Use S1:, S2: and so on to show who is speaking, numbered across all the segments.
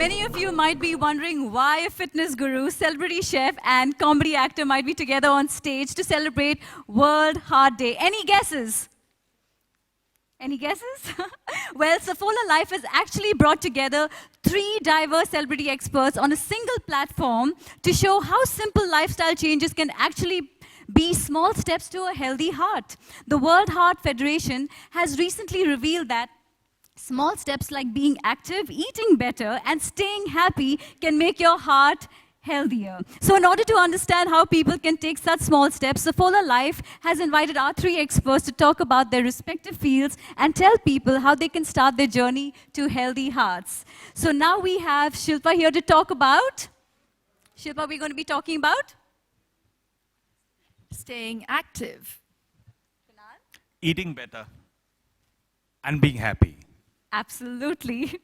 S1: Many of you might be wondering why a fitness guru, celebrity chef, and comedy actor might be together on stage to celebrate World Heart Day. Any guesses? Any guesses? Well, Saffola Life has actually brought together 3 diverse celebrity experts on a single platform to show how simple lifestyle changes can actually be small steps to a healthy heart. The World Heart Federation has recently revealed that small steps like being active, eating better, and staying happy can make your heart healthier. So in order to understand how people can take such small steps, Saffola Life has invited our 3 experts to talk about their respective fields and tell people how they can start their journey to healthy hearts. So now we have Shilpa here to talk about. Shilpa, we're going to be talking about?
S2: Staying active.
S1: Kunal?
S3: Eating better and being happy.
S1: Absolutely.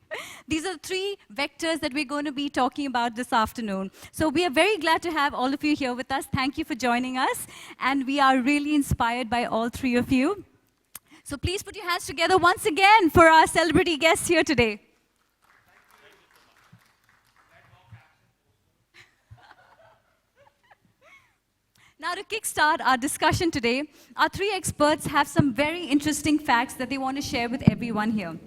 S1: These are 3 vectors that we're going to be talking about this afternoon. So we are very glad to have all of you here with us. Thank you for joining us. And we are really inspired by all 3 of you. So please put your hands together once again for our celebrity guests here today. Now, to kickstart our discussion today, our 3 experts have some very interesting facts that they want to share with everyone here.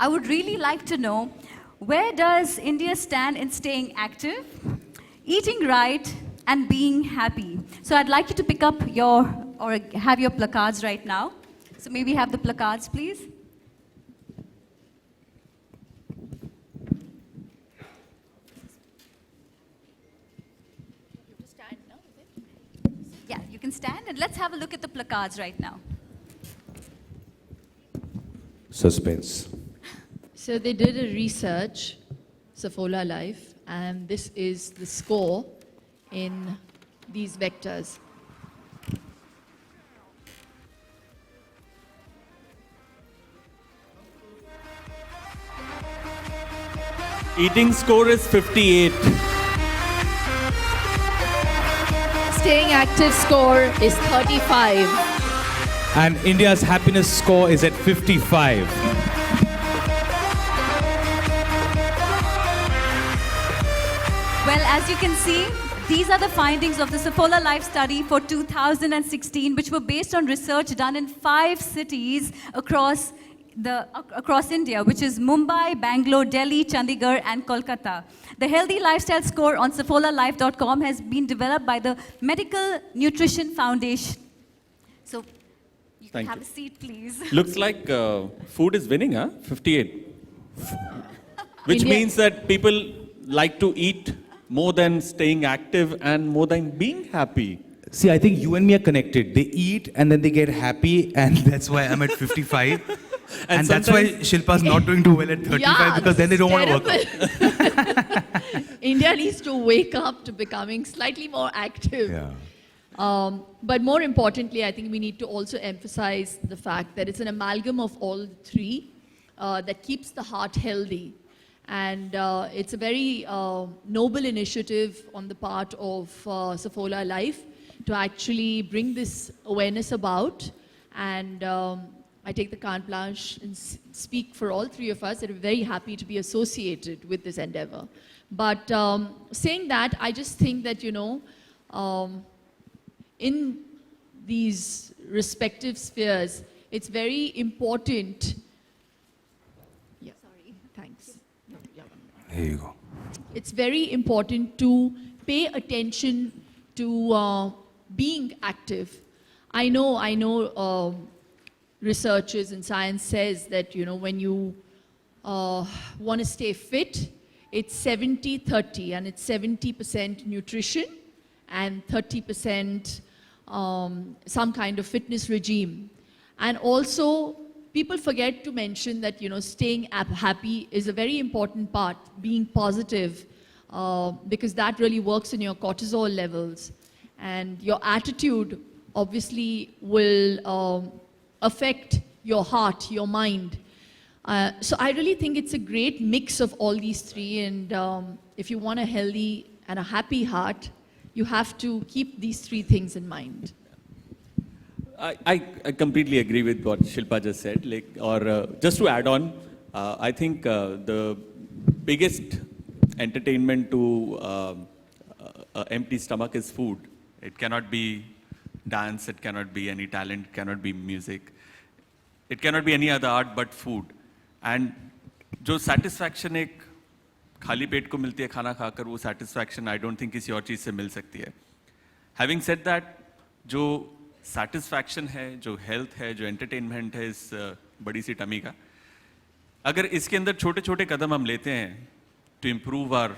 S1: I would really like to know, where does India stand in staying active, eating right, and being happy? So I'd like you to pick up or have your placards right now. So maybe have the placards, please. Yeah, you can stand, and let's have a look at the placards right now.
S4: Suspense.
S2: So they did a research, Saffola Life, and this is the score in these vectors.
S3: Eating score is 58.
S2: Staying active score is 35.
S3: And India's happiness score is at 55.
S1: Well, as you can see, these are the findings of the Saffola Life study for 2016, which were based on research done in 5 cities across India, which is Mumbai, Bangalore, Delhi, Chandigarh, and Kolkata. The Healthy Lifestyle Score on SaffolaLife.com has been developed by the Medical Nutrition Foundation. So, you can have a seat, please.
S5: Looks like food is winning, huh? 58. Which
S2: India-
S5: means that people like to eat more than staying active and more than being happy.
S4: See, I think you and me are connected. They eat and then they get happy, and that's why I'm at 55. and that's why Shilpa's not doing too well at 35
S2: Yeah,
S4: because then they don't want to work out.
S2: out. India needs to wake up to becoming slightly more active.
S4: Yeah.
S2: But more importantly, I think we need to also emphasize the fact that it's an amalgam of all 3 that keeps the heart healthy. And it's a very noble initiative on the part of Saffola Life to actually bring this awareness about. And I take the carte blanche and speak for all 3 of us that are very happy to be associated with this endeavor. But saying that, I just think that, in these respective spheres, it's very important. Yeah, sorry, thanks.
S4: Here you go.
S2: It's very important to pay attention to being active. I know researchers and science says that, when you want to stay fit, it's 70-30, and it's 70% nutrition and 30% some kind of fitness regime. And also, people forget to mention that, staying happy is a very important part, being positive, because that really works in your cortisol levels. And your attitude obviously will affect your heart, your mind. So I really think it's a great mix of all these 3. And if you want a healthy and a happy heart, you have to keep these 3 things in mind.
S5: I completely agree with what Shilpa just said. Just to add on, I think the biggest entertainment to empty stomach is food. It cannot be dance, it cannot be any talent, it cannot be music. It cannot be any other art but food. And जो satisfaction एक खाली पेट को मिलती है खाना खाकर, वो satisfaction I don't think किसी और चीज़ से मिल सकती है. Having said that, जो satisfaction है, जो health है, जो entertainment है इस बड़ी सी टमी का, अगर इसके अंदर छोटे छोटे कदम हम लेते हैं to improve our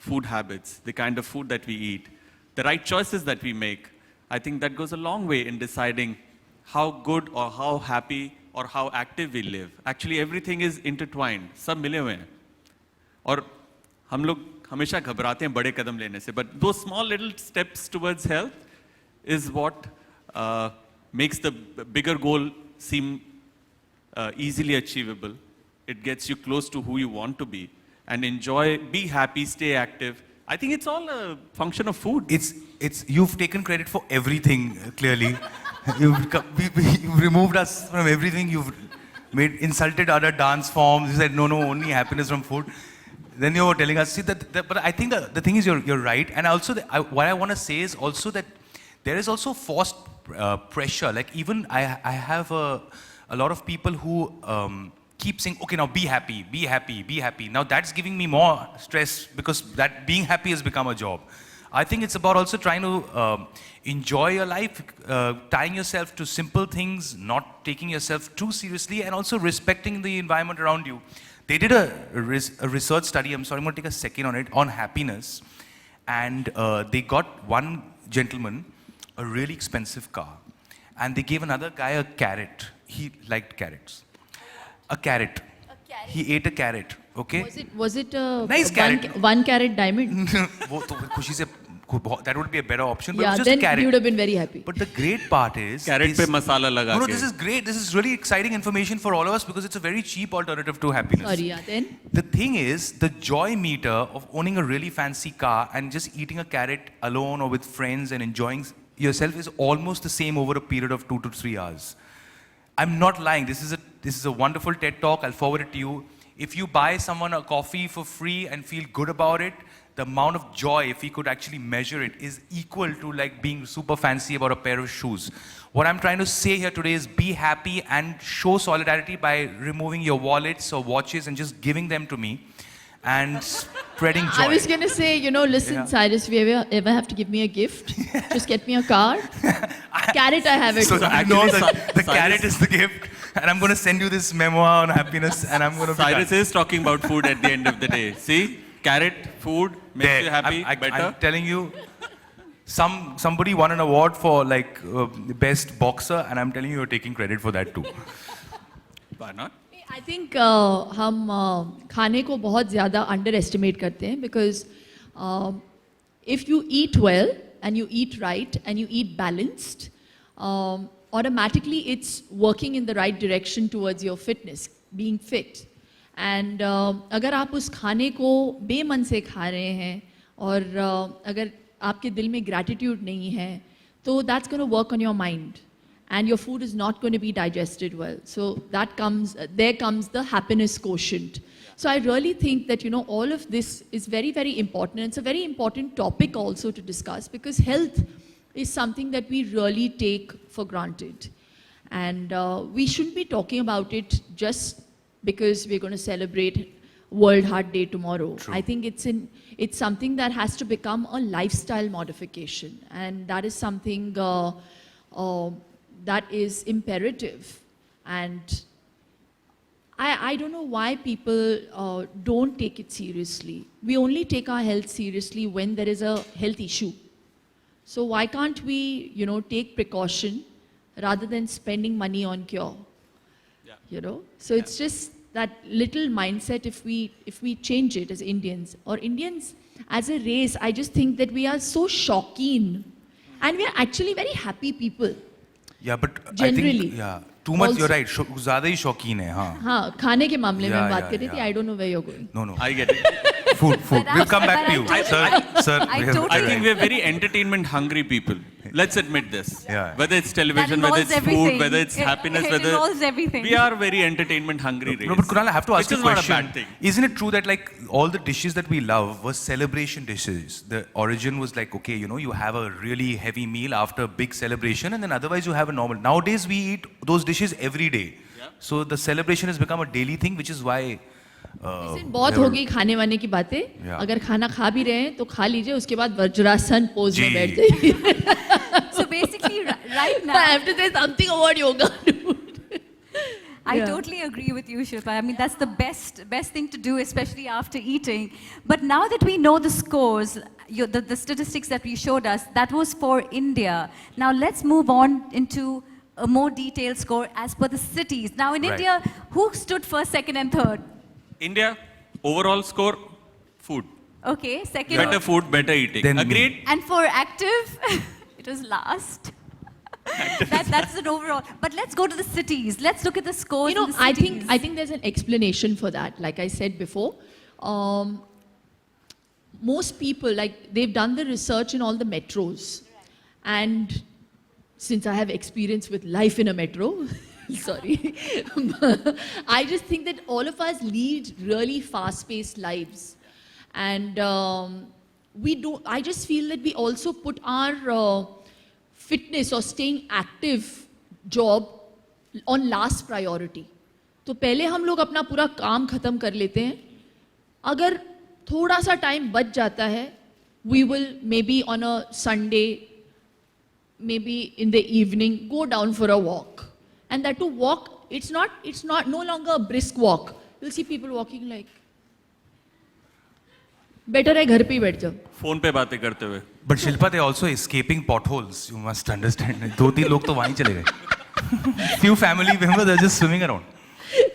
S5: food habits, the kind of food that we eat, the right choices that we make, I think that goes a long way in deciding how good or how happy or how active we live. Actually, everything is intertwined. सब मिले हुए हैं. और हम लोग हमेशा घबराते हैं बड़े कदम लेने से. But those small little steps towards health is what makes the bigger goal seem easily achievable. It gets you close to who you want to be. And enjoy, be happy, stay active. I think it's all a function of food.
S4: You've taken credit for everything, clearly. You've removed us from everything. You've insulted other dance forms. You said, no, only happiness from food. Then you were telling us, see, but I think the thing is you're right. And also, what I want to say is also that there is also forced pressure. Like even I have a lot of people who keep saying, okay, now be happy, be happy, be happy. Now that's giving me more stress because that being happy has become a job. I think it's about also trying to enjoy your life, tying yourself to simple things, not taking yourself too seriously, and also respecting the environment around you. They did a research study, I'm sorry, I'm going to take a second on it, on happiness. And they got one gentleman a really expensive car. And they gave another guy a carrot. He liked carrots. A carrot. He ate a carrot, okay?
S2: Was it a
S4: nice carrot.
S2: one carat diamond?
S4: That would be a better option, but
S2: Yeah,
S4: it was just
S2: then
S4: a carrot.
S2: he would have been very happy.
S4: But the great part is...
S5: Carrot pe masala laga
S4: No,
S5: ke.
S4: this is great. This is really exciting information for all of us because it's a very cheap alternative to happiness.
S2: Sorry, yeah, then?
S4: The thing is, the joy meter of owning a really fancy car and just eating a carrot alone or with friends and enjoying yourself is almost the same over a period of 2 to 3 hours. I'm not lying. This is a wonderful TED Talk. I'll forward it to you. If you buy someone a coffee for free and feel good about it, the amount of joy, if we could actually measure it, is equal to like being super fancy about a pair of shoes. What I'm trying to say here today is be happy and show solidarity by removing your wallets or watches and just giving them to me and spreading joy.
S2: I was going to say, listen,
S4: Yeah.
S2: Cyrus, if you ever have to give me a gift, just get me a card. Carrot, I have it.
S4: So
S2: too.
S4: I know
S5: Actually,
S4: that the
S5: Cyrus-
S4: carrot is the gift, and I'm going to send you this memoir on happiness, and I'm going to.
S5: Cyrus is talking about food at the end of the day. See, carrot, food, makes you happy, better.
S4: I'm telling you, somebody won an award for like best boxer, and I'm telling you, you're taking credit for that too.
S5: Why not?
S2: I think हम खाने को बहुत ज़्यादा underestimate करते हैं because if you eat well and you eat right and you eat balanced, automatically it's working in the right direction towards your fitness, being fit. And अगर आप उस खाने को बेमन से खा रहे हैं और अगर आपके दिल में gratitude नहीं है, तो that's going to work on your mind. And your food is not going to be digested well. So there comes the happiness quotient. So I really think that, all of this is very, very important. And it's a very important topic also to discuss because health is something that we really take for granted. And we shouldn't be talking about it just because we're going to celebrate World Heart Day tomorrow.
S4: True.
S2: I think it's something that has to become a lifestyle modification. And that is something that is imperative. And I don't know why people don't take it seriously. We only take our health seriously when there is a health issue. So why can't we, take precaution rather than spending money on cure?
S5: Yeah.
S2: So it's just that little mindset if we change it as Indians or Indians as a race, I just think that we are so shauqeen and we are actually very happy people.
S4: Yeah, but
S2: Generally.
S4: I think, too much.
S2: Also-
S4: You're right. ज़्यादा ही शौकीन है, हाँ.
S2: हाँ, खाने के मामले में
S4: Yeah,
S2: हम बात
S4: yeah,
S2: कर रही थी.
S4: yeah.
S2: I don't know where you're going.
S4: No.
S5: I get it.
S4: Food.
S1: But
S4: We'll come back
S1: but
S4: to you,
S1: I
S4: sir.
S1: I
S4: we have-
S1: totally-
S5: I think we're very entertainment hungry people. Let's admit this.
S4: Yeah.
S5: Whether it's
S1: That
S5: television, whether
S1: involves
S5: it's
S1: everything.
S5: food, whether it's happiness,
S1: it
S5: whether
S1: involves everything.
S5: we are very entertainment hungry.
S4: No, but Kunal, I have to ask you a
S5: Which is
S4: question.
S5: not a bad thing.
S4: Isn't it true that like all the dishes that we love were celebration dishes? The origin was like, okay, you know, you have a really heavy meal after a big celebration, and then otherwise you have a normal. Nowadays we eat those dishes every day.
S5: Yeah.
S4: So the celebration has become a daily thing, which is why.
S2: लेकिन बहुत हो गई खाने वाने की बातें.
S4: Yeah.
S2: अगर खाना खा भी रहे हैं तो खा लीजिए, उसके बाद वज्रासन पोज में
S4: जी.
S2: बैठ जाइए.
S1: So basically, right now,
S2: I have to say something about yoga.
S1: I
S2: Yeah.
S1: totally agree with you, Shilpa. I mean, that's the best thing to do, especially after eating. But now that we know the scores, the statistics that we showed us, that was for India. Now let's move on into a more detailed score as per the cities. Now in
S4: Right.
S1: India, who stood first, second, and third?
S5: India, overall score, food.
S1: Okay, second.
S5: Better food, better eating.
S4: Then me.
S5: Agreed?
S1: And for active, it was last. That's an overall. But let's go to the cities. Let's look at the scores.
S2: You know,
S1: in the cities.
S2: I think there's an explanation for that. Like I said before, most people, like they've done the research in all the metros, and since I have experience with life in a metro, sorry, I just think that all of us lead really fast-paced lives, and we do. I just feel that we also put our fitness or staying active job on last priority. तो पहले हम लोग अपना पूरा काम खत्म कर लेते हैं. अगर थोड़ा सा टाइम बच जाता है, we will maybe on a Sunday, maybe in the evening, go down for a walk. And that to walk, it's not no longer a brisk walk. You'll see people walking like, better है घर पे ही बैठ जाओ.
S5: Phone पे बातें करते हुए.
S4: But Shilpa, they're also escaping potholes. You must understand. 2-3 लोग तो वहीं चले गए. Few family members are just swimming around.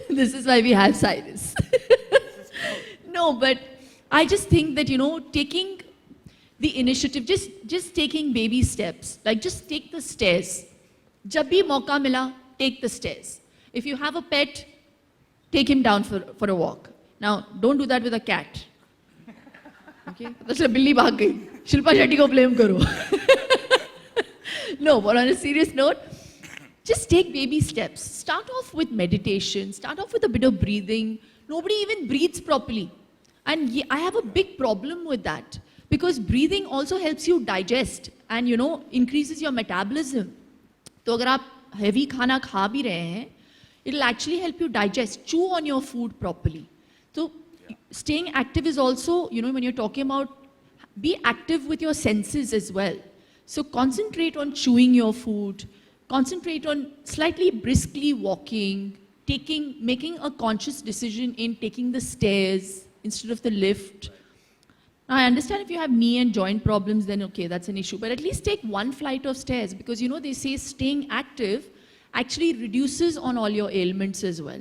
S2: This is why we have Cyrus. No, but I just think that, you know, taking the initiative, just taking baby steps, like just take the stairs. जब भी मौका मिला, take the stairs. If you have a pet, take him down for a walk. Now, don't do that with a cat. Okay? तो चलो बिल्ली भाग गई. शिल्पा शेट्टी को blame करो. No, but on a serious note, just take baby steps. Start off with meditation. Start off with a bit of breathing. Nobody even breathes properly. And I have a big problem with that. Because breathing also helps you digest and, you know, increases your metabolism. तो अगर आप heavy खाना खा भी रहे हैं, it'll actually help you digest. Chew on your food properly. So staying active is also, you know, when you're talking about, be active with your senses as well. So concentrate on chewing your food. Concentrate on slightly briskly walking, making a conscious decision in taking the stairs instead of the lift. Now, I understand if you have knee and joint problems, then okay, that's an issue. But at least take one flight of stairs because, you know, they say staying active actually reduces on all your ailments as well.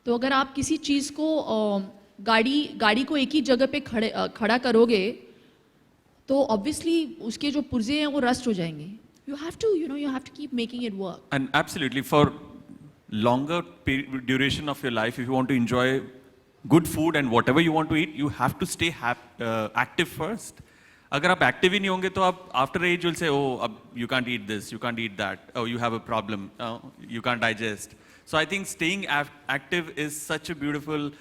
S2: तो अगर आप किसी चीज़ को गाड़ी को एक ही जगह पे खड़ा करोगे, तो obviously उसके जो पुर्जे हैं वो रस्ट हो जाएंगे. You have to, you know, you have to keep making it work.
S5: And absolutely, for longer duration of your life, if you want to enjoy good food and whatever you want to eat, you have to stay active first. अगर आप active ही नहीं होंगे तो आप after age will say, oh, you can't eat this, you can't eat that, oh, you have a problem, you can't digest. So I think staying active is such a beautiful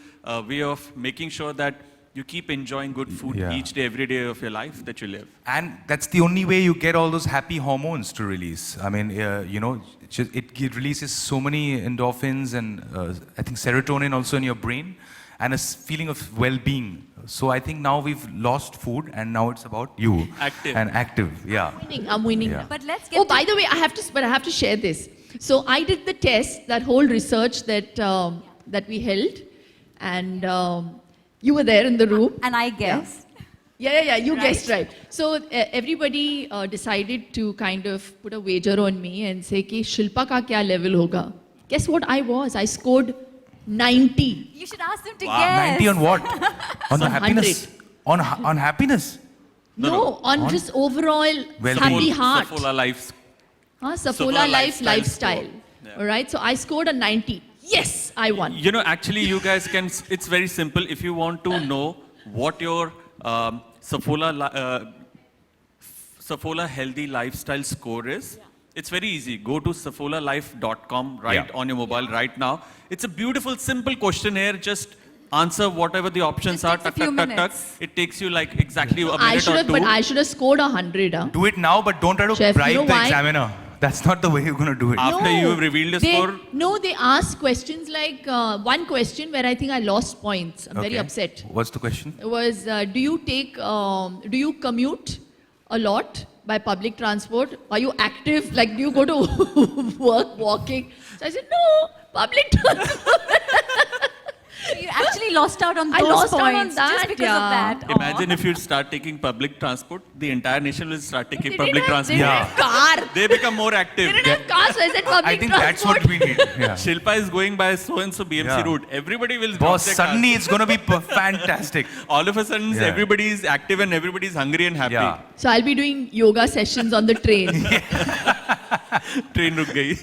S5: way of making sure that you keep enjoying good food each day, every day of your life that you live.
S4: And that's the only way you get all those happy hormones to release. I mean, you know, it releases so many endorphins and I think serotonin also in your brain and a feeling of well-being. So I think now we've lost food and now it's about you.
S5: Active.
S4: And active, yeah.
S2: I'm winning
S4: Yeah.
S2: now.
S1: But let's get
S2: Oh, by the way, I have to share this. So I did the test, that whole research that we held, and you were there in the room.
S1: And I guess.
S2: Yeah, you
S1: Right.
S2: guessed right. So everybody decided to kind of put a wager on me and say, कि Shilpa का क्या level होगा? Guess what I was? I scored 90.
S1: You should ask them to
S4: Wow,
S1: guess.
S4: 90 on what? On the
S2: Some
S4: happiness?
S2: 100.
S4: On happiness?
S2: No, on just overall
S4: Well-being.
S2: happy heart.
S5: Saffola life.
S2: Saffola life lifestyle.
S5: Yeah.
S2: All right, so I scored a 90. Yes, I won.
S5: You know, actually, you guys can, it's very simple. If you want to know what your Saffola Saffola healthy lifestyle score is? It's very easy. Go to saffolalife.com right
S4: Yeah.
S5: on your mobile right now. It's a beautiful, simple questionnaire. Just answer whatever the options
S1: Just
S5: are.
S1: takes a few minutes.
S5: It takes you like exactly a
S2: I
S5: minute
S2: should
S5: or
S2: have,
S5: two.
S2: but I should have scored 100. Huh?
S4: Do it now, but don't try to
S2: Chef, you
S4: bribe
S2: know
S4: the
S2: why?
S4: examiner. That's not the way you're going to do it.
S5: After you have revealed a score?
S2: No, they ask questions like one question where I think I lost points. I'm very
S4: Okay.
S2: upset.
S4: What's the question?
S2: It was, do you commute a lot by public transport? Are you active? Like, do you go to work walking? So I said, no, public transport.
S1: You actually lost out on
S2: I
S1: those
S2: lost out on
S1: points
S2: that,
S1: just because
S2: yeah.
S1: of that. Aw.
S5: Imagine if you start taking public transport, the entire nation will start taking
S2: They
S5: public
S2: didn't have-
S5: transport.
S2: They didn't have car.
S5: They become more active.
S2: They didn't have cars, so I said public
S4: I think
S2: transport.
S4: that's what we need. Yeah.
S5: Shilpa is going by so-and-so BMC
S4: Yeah.
S5: route. Everybody will drop
S4: Boss,
S5: their
S4: suddenly
S5: cars.
S4: it's going to be fantastic.
S5: All of a sudden,
S4: Yeah.
S5: everybody is active and everybody is hungry and happy.
S4: Yeah.
S2: So I'll be doing yoga sessions on the train.
S5: Train ruk gayi.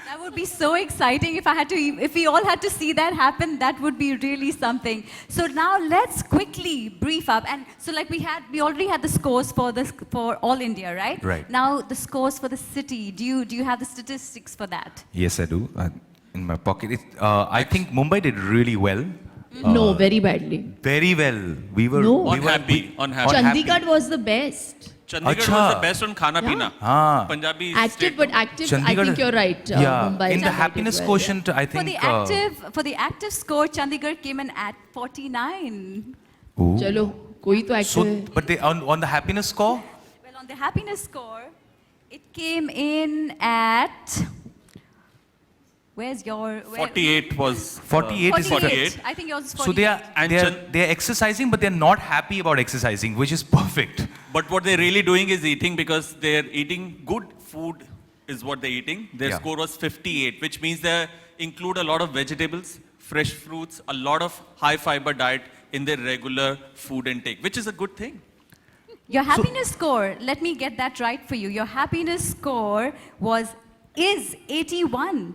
S1: That would be so exciting if we all had to see that happen. That would be really something. So now let's quickly brief up. And so like we already had the scores for all India, right?
S4: Right.
S1: Now the scores for the city. Do you have the statistics for that?
S4: Yes, I do. In my pocket. I think Mumbai did really well.
S2: No, very badly.
S4: Very well. We were
S2: No.
S4: we were
S5: Unhappy.
S2: Chandigarh was the best.
S5: Chandigarh
S4: Acha.
S5: was the best on khana pina.
S4: Ah.
S5: Punjabi
S2: Active,
S5: state.
S2: but active, I
S4: Chandigarh-
S2: think you're right.
S4: Yeah.
S2: Mumbai
S4: In the
S2: did
S4: happiness
S2: well,
S4: quotient, I
S1: For
S4: think.
S1: the active score, Chandigarh came in at 49.
S4: Ooh.
S2: Yeah. Chalo, koi to active.
S4: So,
S2: hai.
S4: but they on the happiness score.
S1: Well, on the happiness score, it came in at. Where's your?
S5: 48 was.
S4: 48 is
S1: 48. I think yours is 48.
S4: So
S5: And
S4: they're exercising, but they're not happy about exercising, which is perfect.
S5: But what they're really doing is eating because they're eating good food is what they're eating. Their
S4: Yeah.
S5: score was 58, which means they include a lot of vegetables, fresh fruits, a lot of high fiber diet in their regular food intake, which is a good thing.
S1: Your happiness score, let me get that right for you. Your happiness score is 81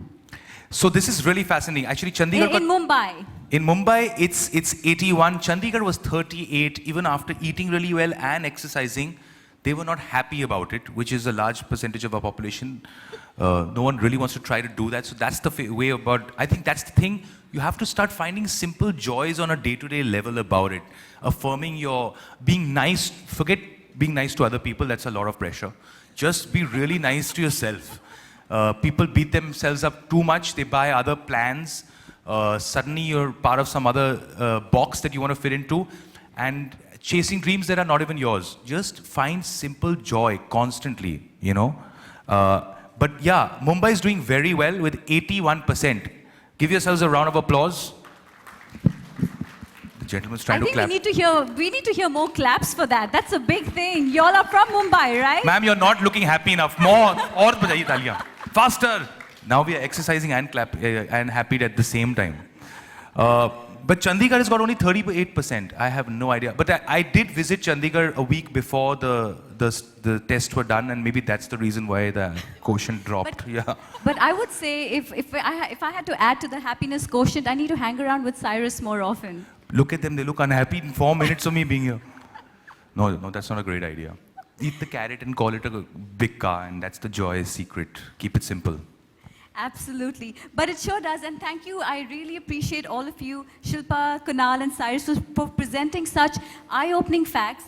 S4: So this is really fascinating. Actually, Chandigarh
S1: in Mumbai.
S4: in Mumbai, it's 81. Chandigarh was 38. Even after eating really well and exercising, they were not happy about it, which is a large percentage of our population. No one really wants to try to do that. So that's the way about. I think that's the thing. You have to start finding simple joys on a day-to-day level about it. Affirming your being nice. Forget being nice to other people. That's a lot of pressure. Just be really nice to yourself. People beat themselves up too much. They buy other plans. Suddenly you're part of some other box that you want to fit into and chasing dreams that are not even yours. Just find simple joy constantly, you know. But yeah, Mumbai is doing very well with 81%. Give yourselves a round of applause. The gentleman's
S1: I
S4: trying to
S1: think
S4: clap.
S1: we need to hear more claps for that. That's a big thing. Y'all are from Mumbai, right?
S4: Ma'am, you're not looking happy enough. More. Aur bajaiye taaliyan. Faster. Now we are exercising and and happy at the same time. But Chandigarh has got only 38%. I have no idea. But I did visit Chandigarh a week before the tests were done, and maybe that's the reason why the quotient dropped. Yeah.
S1: But I would say if I had to add to the happiness quotient, I need to hang around with Cyrus more often.
S4: Look at them. They look unhappy in 4 minutes of me being here. No, that's not a great idea. Eat the carrot and call it a big car, and that's the joy secret. Keep it simple.
S1: Absolutely. But it sure does. And thank you. I really appreciate all of you, Shilpa, Kunal, and Cyrus, for presenting such eye-opening facts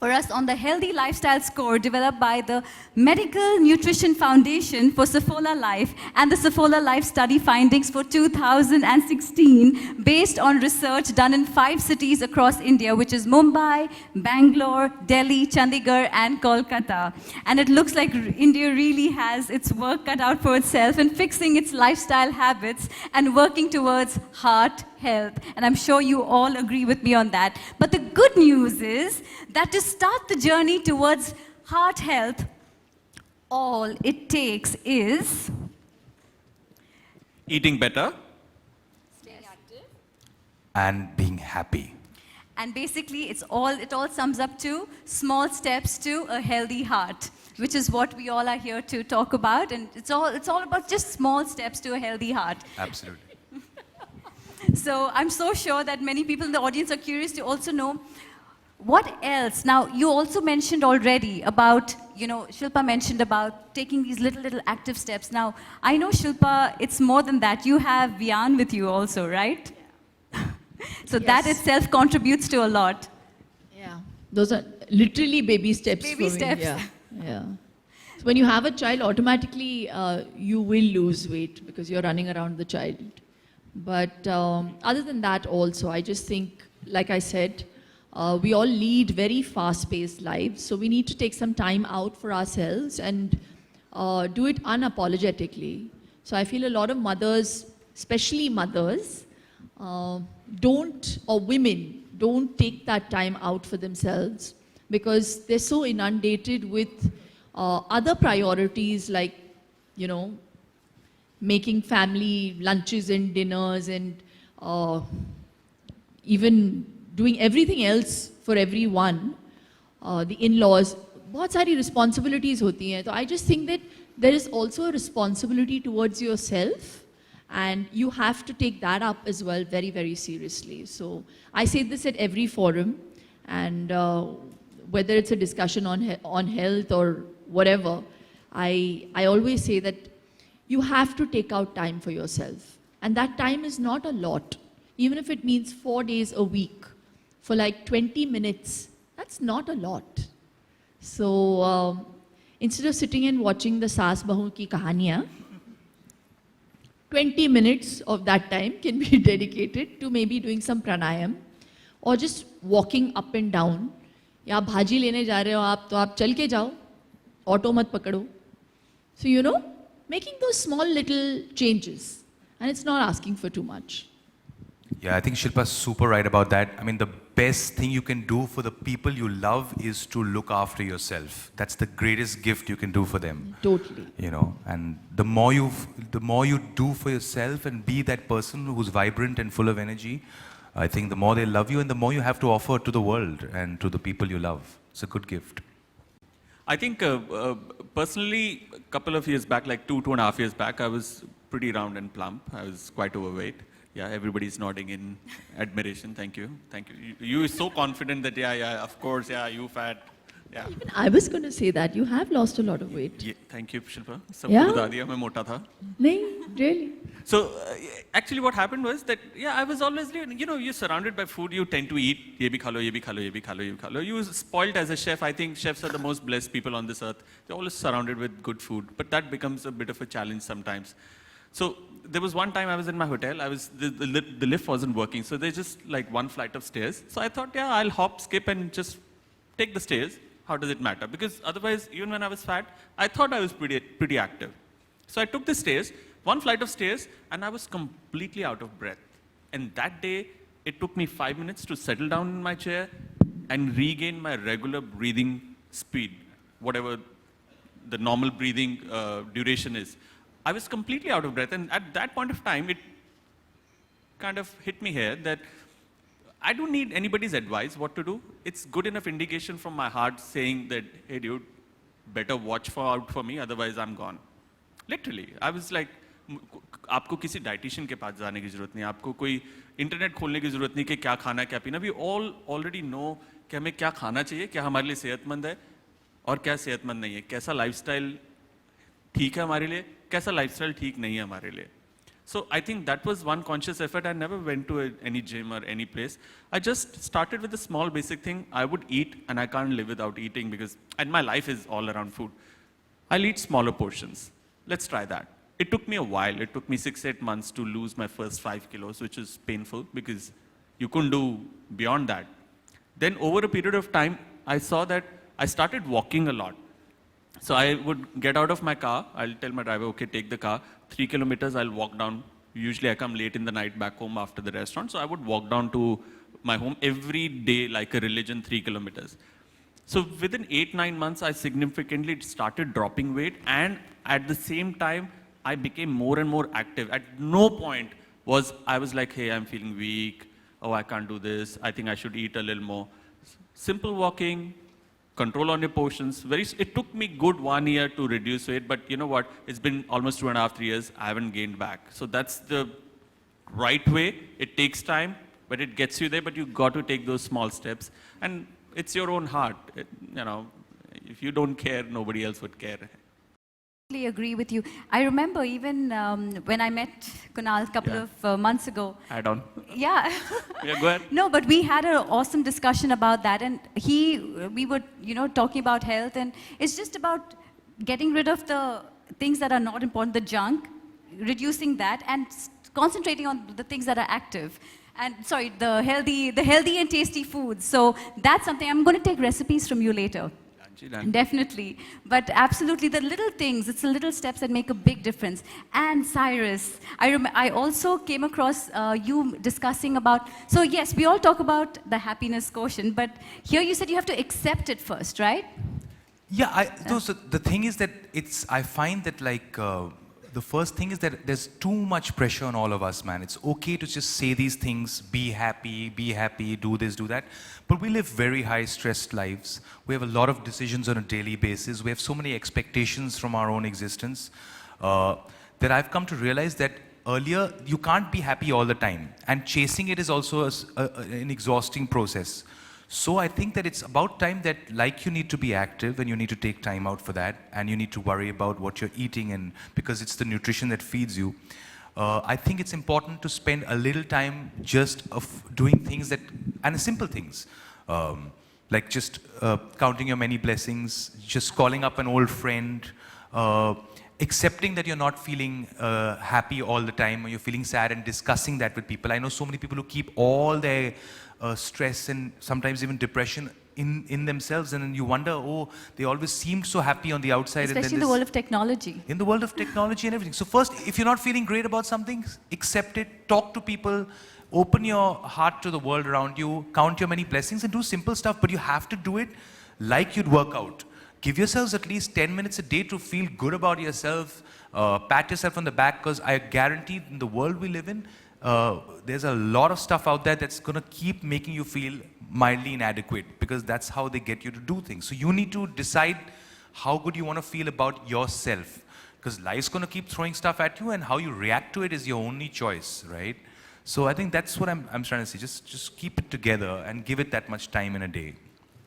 S1: for us on the healthy lifestyle score developed by the Medical Nutrition Foundation for Saffola Life and the Saffola Life study findings for 2016 based on research done in 5 cities across India, which is Mumbai, Bangalore, Delhi, Chandigarh, and Kolkata. And it looks like India really has its work cut out for itself in fixing its lifestyle habits and working towards heart health. And I'm sure you all agree with me on that. But the good news is that to start the journey towards heart health, all it takes is
S5: Eating better.
S4: And being happy.
S1: and basically it all sums up to small steps to a healthy heart, which is what we all are here to talk about. And it's all about just small steps to a healthy heart.
S4: Absolutely.
S1: So I'm so sure that many people in the audience are curious to also know, What else? Now, you also mentioned already about, Shilpa mentioned about taking these little active steps. Now, I know, Shilpa, it's more than that. You have Vian with you also, right? So that
S2: Yes.
S1: itself contributes to a lot.
S2: Yeah, those are literally baby steps.
S1: Baby
S2: for me.
S1: steps.
S2: Yeah, yeah. So when you have a child, automatically you will lose weight because you're running around the child. But other than that, also, I just think, like I said, we all lead very fast-paced lives, so we need to take some time out for ourselves and do it unapologetically. So I feel a lot of mothers, especially mothers, or women, don't take that time out for themselves because they're so inundated with other priorities like, making family lunches and dinners and even doing everything else for everyone, the in-laws, बहुत सारी responsibilities होती हैं. So I just think that there is also a responsibility towards yourself and you have to take that up as well very, very seriously. So I say this at every forum and whether it's a discussion on health or whatever, I always say that you have to take out time for yourself. And that time is not a lot. Even if it means 4 days a week, for like 20 minutes, that's not a lot. So instead of sitting and watching the Saas Bahu ki kahaniyan, 20 minutes of that time can be dedicated to maybe doing some pranayam or just walking up and down. या भाजी लेने जा रहे हो आप तो आप चल के जाओ, ऑटो मत पकड़ो. So making those small little changes and it's not asking for too much.
S4: Yeah, I think Shilpa's super right about that. I mean, the best thing you can do for the people you love is to look after yourself. That's the greatest gift you can do for them.
S2: Totally.
S4: And the more you do for yourself and be that person who's vibrant and full of energy, I think the more they love you and the more you have to offer to the world and to the people you love. It's a good gift.
S5: I think personally, a couple of years back, like 2.5 years back, I was pretty round and plump. I was quite overweight. Yeah, everybody's nodding in admiration. Thank you. Thank you. You are so confident that, yeah, of course, yeah, you fat. Yeah.
S2: Even I was going to say that. You have lost a lot of weight.
S5: Yeah, thank you, Shilpa.
S2: Yeah?
S5: Sabko bata diya, main mota tha.
S2: No, really.
S5: So actually what happened was that, yeah, I was always, you're surrounded by food, you tend to eat, ye bhi khalo, ye bhi khalo, ye bhi khalo, ye bhi khalo. You spoiled as a chef. I think chefs are the most blessed people on this earth. They're always surrounded with good food, but that becomes a bit of a challenge sometimes. So there was one time I was in my hotel, the lift wasn't working, so there's just like one flight of stairs. So I thought, yeah, I'll hop, skip and just take the stairs. How does it matter? Because otherwise, even when I was fat, I thought I was pretty active. So I took the stairs, one flight of stairs, and I was completely out of breath. And that day, it took me 5 minutes to settle down in my chair and regain my regular breathing speed, whatever the normal breathing duration is. I was completely out of breath, and at that point of time, it kind of hit me here that I don't need anybody's advice what to do. It's good enough indication from my heart saying that, hey dude, better watch out for me, otherwise I'm gone. Literally, I was like, आपको किसी dietitian के पास जाने की ज़रूरत नहीं, आपको कोई internet खोलने की ज़रूरत नहीं कि क्या खाना क्या पीना. We all already know कि हमें क्या खाना चाहिए, क्या हमारे लिए सेहतमंद है और क्या सेहतमंद नहीं है, कैसा लाइफस्टाइल ठीक है हमारे लिए, कैसा लाइफस्टाइल ठीक नहीं है हमारे लिए. So I think that was one conscious effort. I never went to any gym or any place. I just started with a small basic thing. I would eat, and I can't live without eating and my life is all around food. I'll eat smaller portions. Let's try that. It took me a while. It took me 6-8 months to lose my first 5 kilos, which is painful because you couldn't do beyond that. Then over a period of time, I saw that I started walking a lot. So I would get out of my car. I'll tell my driver, okay, take the car. 3 kilometers, I'll walk down. Usually I come late in the night back home after the restaurant. So I would walk down to my home every day like a religion, 3 kilometers. So within 8-9 months, I significantly started dropping weight. And at the same time, I became more and more active. At no point I was like, hey, I'm feeling weak. Oh, I can't do this. I think I should eat a little more. Simple walking, control on your portions. It took me good 1 year to reduce weight, but you know what? It's been almost 2.5-3 years. I haven't gained back. So that's the right way. It takes time, but it gets you there. But you got to take those small steps. And it's your own heart. You know, if you don't care, nobody else would care.
S1: Totally agree with you. I remember even when I met Kunal a couple of months ago.
S5: Add on.
S1: Yeah.
S5: Yeah, go ahead.
S1: No, but we had an awesome discussion about that, and we were, talking about health, and it's just about getting rid of the things that are not important, the junk, reducing that, and concentrating on the things that are active. And sorry, the healthy and tasty foods. So that's something I'm going to take recipes from you later. Definitely. But absolutely, the little things, it's the little steps that make a big difference. And Cyrus, I also came across you discussing about, so yes, we all talk about the happiness quotient, but here you said you have to accept it first, right?
S4: Yeah, so the thing is that I find that the first thing is that there's too much pressure on all of us, man. It's okay to just say these things, be happy, do this, do that. But we live very high stressed lives. We have a lot of decisions on a daily basis. We have so many expectations from our own existence that I've come to realize that earlier, you can't be happy all the time. And chasing it is also an exhausting process. So I think that it's about time that you need to be active and you need to take time out for that, and you need to worry about what you're eating, and because it's the nutrition that feeds you. I think it's important to spend a little time just of doing things and simple things, like just counting your many blessings, just calling up an old friend, accepting that you're not feeling happy all the time, or you're feeling sad, and discussing that with people. I know so many people who keep all their stress and sometimes even depression in themselves, and then you wonder, they always seemed so happy on the outside.
S1: Especially in the world of technology.
S4: In the world of technology and everything. So first, if you're not feeling great about something, accept it, talk to people, open your heart to the world around you, count your many blessings, and do simple stuff, but you have to do it like you'd work out. Give yourselves at least 10 minutes a day to feel good about yourself, pat yourself on the back, because I guarantee in the world we live in, there's a lot of stuff out there that's going to keep making you feel mildly inadequate, because that's how they get you to do things. So you need to decide how good you want to feel about yourself, because life's going to keep throwing stuff at you, and how you react to it is your only choice, right? So I think that's what I'm trying to say. Just keep it together and give it that much time in a day.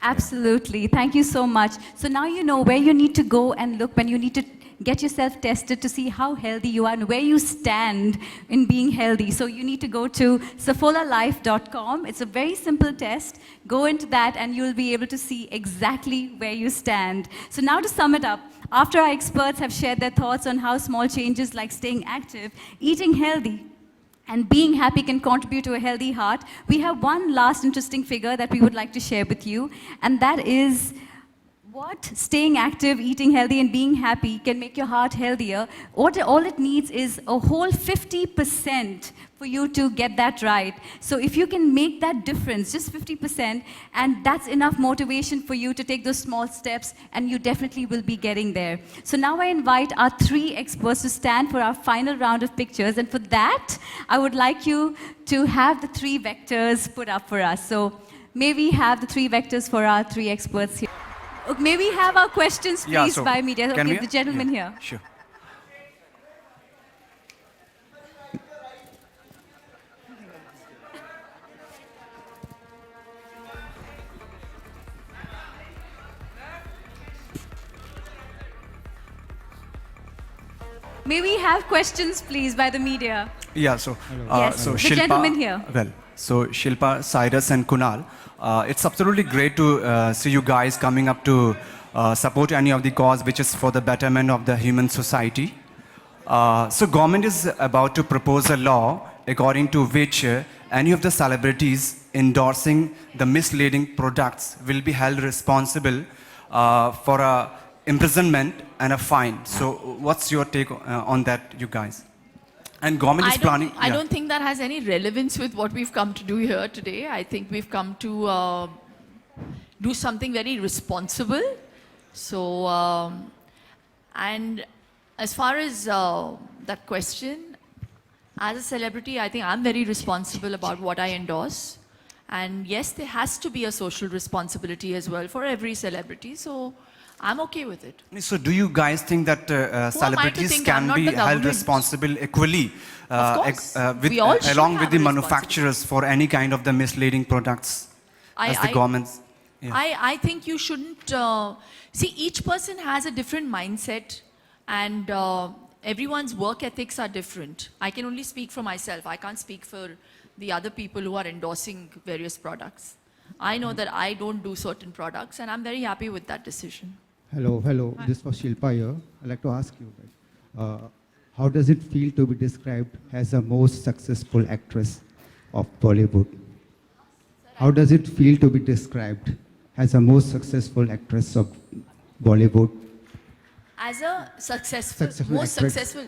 S1: Absolutely. Thank you so much. So now you know where you need to go and look when you need to get yourself tested to see how healthy you are and where you stand in being healthy. So you need to go to saffolalife.com. It's a very simple test. Go into that and you'll be able to see exactly where you stand. So now to sum it up, after our experts have shared their thoughts on how small changes like staying active, eating healthy, and being happy can contribute to a healthy heart, we have one last interesting figure that we would like to share with you, and that is what staying active, eating healthy, and being happy can make your heart healthier. All it needs is a whole 50% for you to get that right. So if you can make that difference, just 50%, and that's enough motivation for you to take those small steps, and you definitely will be getting there. So now I invite our three experts to stand for our final round of pictures, and for that, I would like you to have the three vectors put up for us. So may we have the three vectors for our three experts here. May we have our questions, please, by media? Okay, the gentleman here.
S6: Sure.
S1: May we have questions, please, by the media?
S6: Yeah, so,
S1: Yes,
S6: so
S1: the
S6: Shilpa,
S1: gentleman here.
S6: Well, so Shilpa, Cyrus, and Kunal, it's absolutely great to see you guys coming up to support any of the cause which is for the betterment of the human society. So government is about to propose a law according to which any of the celebrities endorsing the misleading products will be held responsible for a imprisonment and a fine. So what's your take on that, you guys? And government is planning...
S2: I don't think that has any relevance with what we've come to do here today. I think we've come to do something very responsible. So, and as far as that question, as a celebrity, I think I'm very responsible about what I endorse. And yes, there has to be a social responsibility as well for every celebrity. So I'm okay with it.
S6: So do you guys think that celebrities can be held responsible equally
S2: along
S6: with the manufacturers for any kind of the misleading products as the government's
S2: I think you shouldn't see, each person has a different mindset, and everyone's work ethics are different. I can only speak for myself. I can't speak for the other people who are endorsing various products. I know that I don't do certain products, and I'm very happy with that decision.
S7: Hello. This was Shilpa here. I'd like to ask you, how does it feel to be described as the most successful actress of Bollywood? How does it feel to be described as the most successful actress of Bollywood?
S2: As a successful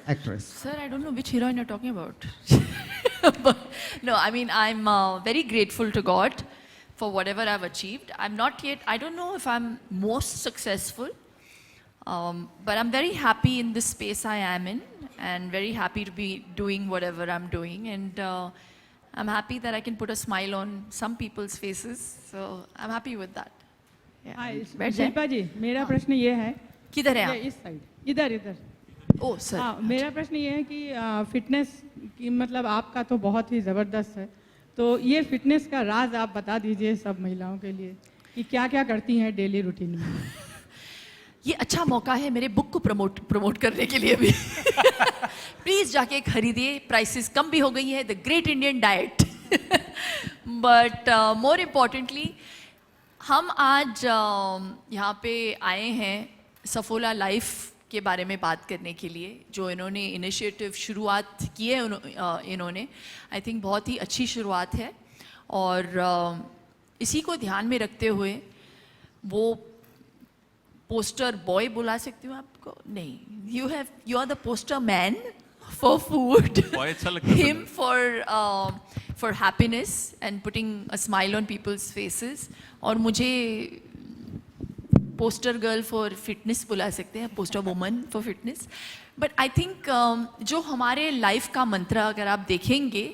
S7: actress.
S2: Sir, I don't know which heroine you're talking about. But, no, I mean, I'm very grateful to God for whatever I've achieved. I'm not yet, I don't know if I'm most successful, but I'm very happy in the space I am in, and very happy to be doing whatever I'm doing. And I'm happy that I can put a smile on some people's faces. So I'm happy with that.
S8: हाय
S2: बैठ जाएं?
S8: शिल्पा जी, मेरा प्रश्न ये है,
S2: किधर है
S8: ये
S2: आप?
S8: इस साइड, इधर
S2: ओह सर,
S8: हाँ, मेरा प्रश्न ये है कि फिटनेस की मतलब आपका तो बहुत ही ज़बरदस्त है, तो ये फिटनेस का राज आप बता दीजिए सब महिलाओं के लिए कि क्या क्या करती हैं डेली रूटीन में.
S2: ये अच्छा मौका है मेरे बुक को प्रमोट करने के लिए भी. प्लीज जाके खरीदिए, प्राइसेस कम भी हो गई है, the great Indian diet. But more importantly, हम आज यहाँ पे आए हैं सफोला लाइफ के बारे में बात करने के लिए, जो इन्होंने इनिशिएटिव शुरुआत की है इन्होंने. आई थिंक बहुत ही अच्छी शुरुआत है, और इसी को ध्यान में रखते हुए वो पोस्टर बॉय बुला सकती हूँ आपको? नहीं, you are the poster man for food,
S5: Boy अच्छा लगता है
S2: him for happiness and putting a smile on people's faces, और मुझे पोस्टर गर्ल फॉर फिटनेस बुला सकते हैं, poster woman for fitness. But I think जो हमारे लाइफ का मंत्र अगर आप देखेंगे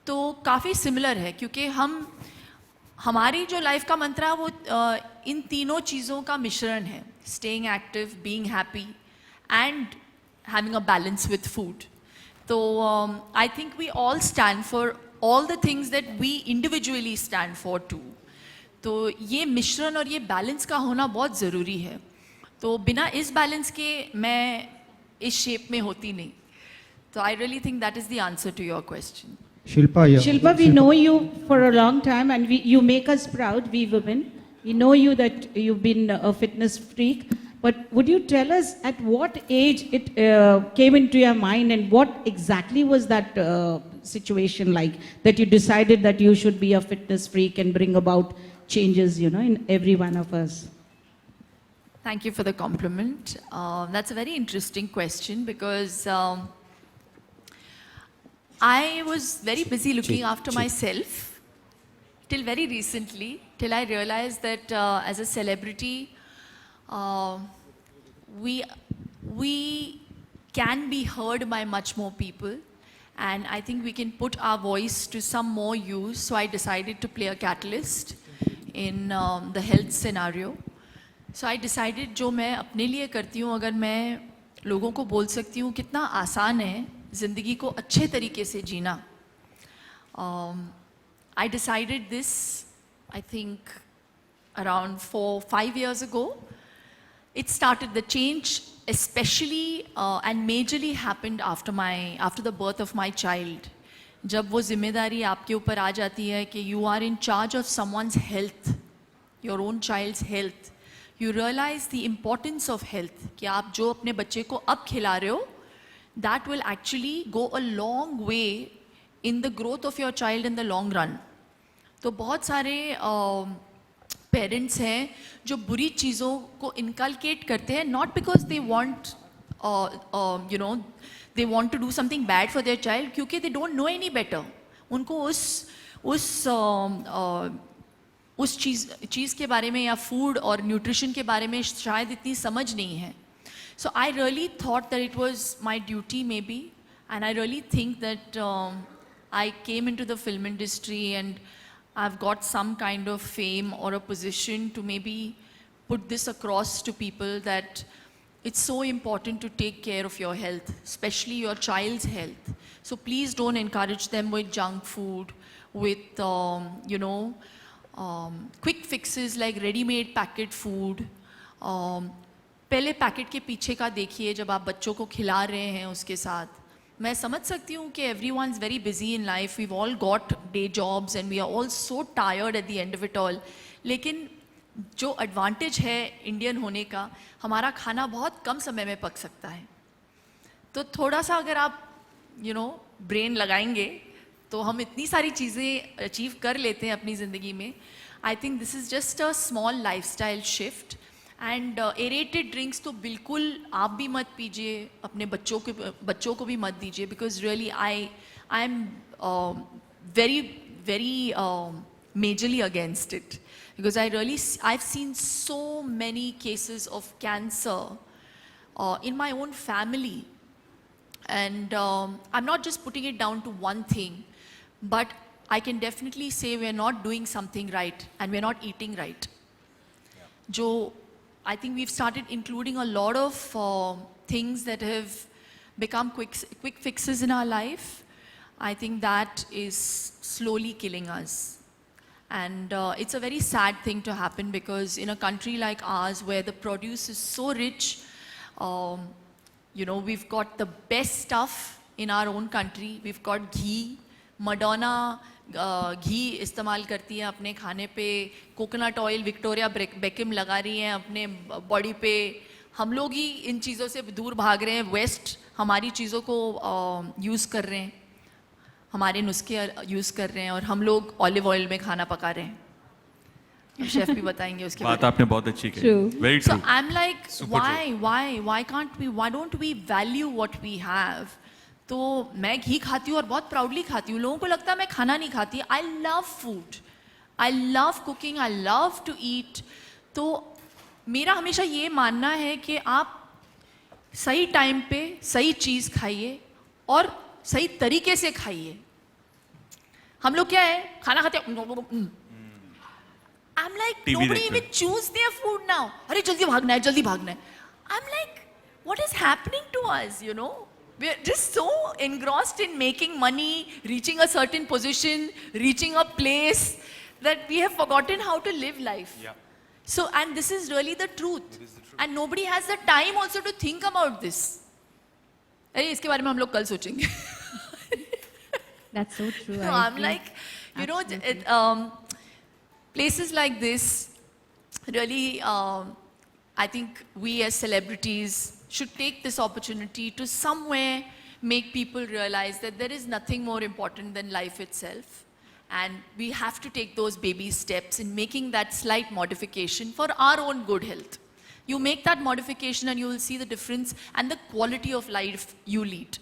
S2: तो काफ़ी सिमिलर है, क्योंकि हमारी जो लाइफ का मंत्र है वो इन तीनों चीज़ों का मिश्रण है: staying active, being happy and having a balance with food. तो I think we all stand for all the things that we individually stand for too. तो ये मिश्रण और ये बैलेंस का होना बहुत ज़रूरी है. तो बिना इस बैलेंस के मैं इस शेप में होती नहीं. तो I really think that is the answer to your question.
S7: Shilpa here.
S9: Shilpa, we know you for a long time, and you make us proud, we women. We know you that you've been a fitness freak. But would you tell us at what age it came into your mind, and what exactly was that situation like, that you decided that you should be a fitness freak and bring about changes, in every one of us?
S2: Thank you for the compliment. That's a very interesting question, because I was very busy looking after myself till very recently, till I realized that as a celebrity, we can be heard by much more people, and I think we can put our voice to some more use. So I decided to play a catalyst in the health scenario. So I decided जो मैं अपने लिए करती हूँ, अगर मैं लोगों को बोल सकती हूँ कितना आसान है ज़िंदगी को अच्छे तरीके से जीना. I decided this, I think, around 4-5 years ago. It started, the change especially and majorly happened after the birth of my child. जब वो जिम्मेदारी आपके ऊपर आ जाती है कि you are in charge of someone's health, your own child's health, you realize the importance of health. कि आप जो अपने बच्चे को अब खिला रहे हो, that will actually go a long way in the growth of your child in the long run. तो बहुत सारे पेरेंट्स हैं जो बुरी चीज़ों को इनकलकेट करते हैं, not because they want they want to do something bad for their child, क्योंकि they don't know any better. उनको उस चीज़ के बारे में या फूड और न्यूट्रिशन के बारे में शायद इतनी समझ नहीं है. So I really thought that it was my duty maybe, and I really think that I came into the film industry and I've got some kind of fame or a position to maybe put this across to people, that it's so important to take care of your health, especially your child's health. So please don't encourage them with junk food, with Quick fixes like ready-made packet food. पहले packet के पीछे का देखिए जब आप बच्चों को खिला रहे हैं उसके साथ. मैं समझ सकती हूँ कि everyone's very busy in life. We've all got day jobs and we are all so tired at the end of it all. लेकिन जो एडवांटेज है इंडियन होने का, हमारा खाना बहुत कम समय में पक सकता है. तो थोड़ा सा अगर आप ब्रेन लगाएंगे तो हम इतनी सारी चीज़ें अचीव कर लेते हैं अपनी ज़िंदगी में. I think this is just a small lifestyle shift. And aerated drinks तो बिल्कुल आप भी मत पीजिए, अपने बच्चों को भी मत दीजिए, because really I am very very majorly against it, because I've seen so many cases of cancer in my own family, and I'm not just putting it down to one thing, but I can definitely say we're not doing something right and we're not eating right. Jo I think we've started including a lot of things that have become quick fixes in our life. I think that is slowly killing us. And it's a very sad thing to happen, because in a country like ours where the produce is so rich, we've got the best stuff in our own country. We've got ghee. Madonna घी इस्तेमाल करती है अपने खाने पे. Coconut oil Victoria become लगा रही हैं अपने बॉडी पे. हम लोग ही इन चीज़ों से दूर भाग रहे हैं. वेस्ट हमारी चीज़ों को यूज़ कर रहे हैं, हमारे नुस्खे यूज़ कर रहे हैं, और हम लोग ऑलिव ऑयल में खाना पका रहे हैं. शेफ भी बताएंगे उसके
S5: बात आपने बहुत अच्छी की. Very
S2: true.
S5: True.
S2: So I'm like, why don't we value what we have? तो मैं घी खाती हूँ और बहुत प्राउडली खाती हूँ. लोगों को लगता है मैं खाना नहीं खाती. I love food, I love cooking, I love to eat. तो मेरा हमेशा ये मानना है कि आप सही टाइम पे सही चीज़ खाइए और सही तरीके से खाइए. हम लोग क्या है, खाना खाते हैं. I'm like, nobody even choose their food now. अरे जल्दी भागना है, जल्दी भागना है. I'm like, what is happening to us, We're just so engrossed in making money, reaching a certain position, reaching a place, that we have forgotten how to live life.
S4: Yeah.
S2: So, and this is really the truth. And nobody has the time also to think about this. अरे इसके बारे में हम लोग कल सोचेंगे.
S1: That's so true.
S2: No, I'm like, places like this, really, I think we as celebrities should take this opportunity to somewhere make people realize that there is nothing more important than life itself. And we have to take those baby steps in making that slight modification for our own good health. You make that modification and you will see the difference and the quality of life you lead.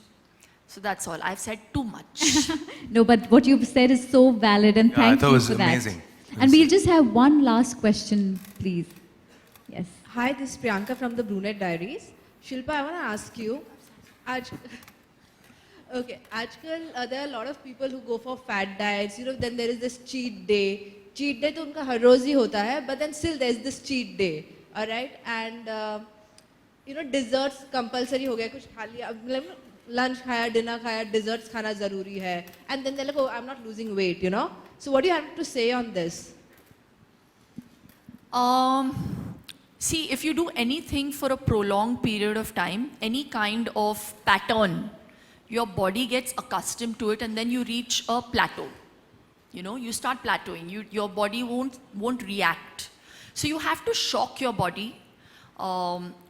S2: So that's all. I've said too much.
S1: No, but what you've said is so valid, and thank you for that.
S4: Amazing.
S1: And we'll just have one last question, please. Yes.
S10: Hi, this is Priyanka from the Brunette Diaries. Shilpa, I want to ask you. Okay, there are a lot of people who go for fat diets. Then there is this cheat day. Cheat day to unka har roz hi hota hai, but then still there is this cheat day. All right, and desserts compulsory ho gaya. Kuch kha liya, lunch khaya, dinner khaya, desserts khana zaruri hai. And then they're like, oh, I'm not losing weight. So what do you have to say on this?
S2: See, if you do anything for a prolonged period of time, any kind of pattern, your body gets accustomed to it, and then you reach a plateau. You start plateauing. Your body won't react. So you have to shock your body,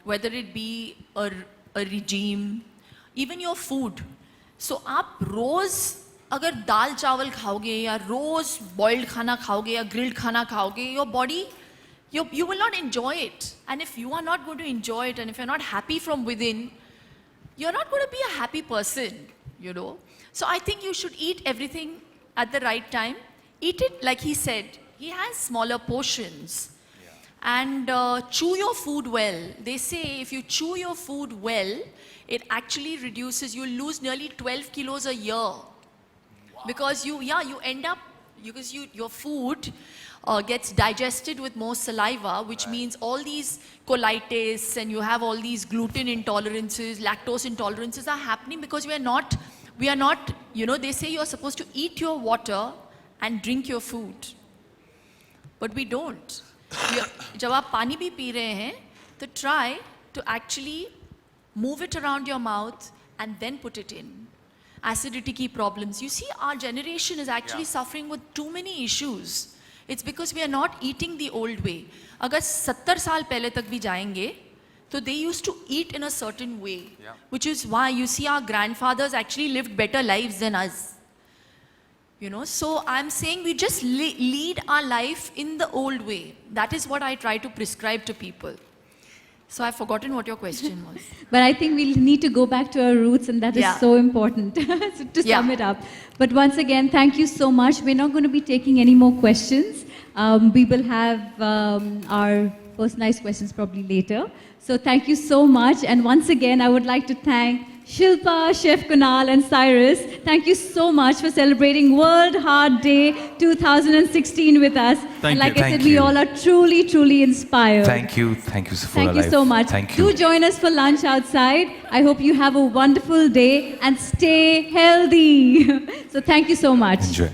S2: whether it be a regime, even your food. So आप रोज अगर दाल चावल खाओगे या रोज boiled खाना खाओगे या grilled खाना खाओगे, your body, you will not enjoy it. And if you are not going to enjoy it, and if you're not happy from within, you're not going to be a happy person, So I think you should eat everything at the right time. Eat it like he said. He has smaller portions. And chew your food well. They say if you chew your food well, it actually reduces, you lose nearly 12 kilos a year. Wow. Because you end up, because your food gets digested with more saliva, which means all these colitis, and you have all these gluten intolerances, lactose intolerances are happening because we are not, they say you're supposed to eat your water and drink your food. but we don't. जब आप पानी भी P रहे हैं, तो try to actually move it around your mouth and then put it in. Acidity की problems. You see, our generation is actually suffering with too many issues. It's because we are not eating the old way. अगर 70 साल पहले तक भी जाएंगे, so they used to eat in a certain way, which is why you see our grandfathers actually lived better lives than us. You know, so I'm saying we just lead our life in the old way. That is what I try to prescribe to people. So I've forgotten what your question was.
S1: But I think we'll need to go back to our roots, and that is so important so to sum it up. But once again, thank you so much. We're not going to be taking any more questions. We will have our personalized questions probably later. So thank you so much. And once again, I would like to thank Shilpa, Chef Kunal and Cyrus. Thank you so much for celebrating World Heart Day 2016 with us. And like I said, we all are truly, truly inspired.
S4: Thank you Saffola.
S1: Thank you so much.
S4: Thank you.
S1: Do join us for lunch outside. I hope you have a wonderful day and stay healthy. So thank you so much.
S4: Enjoy.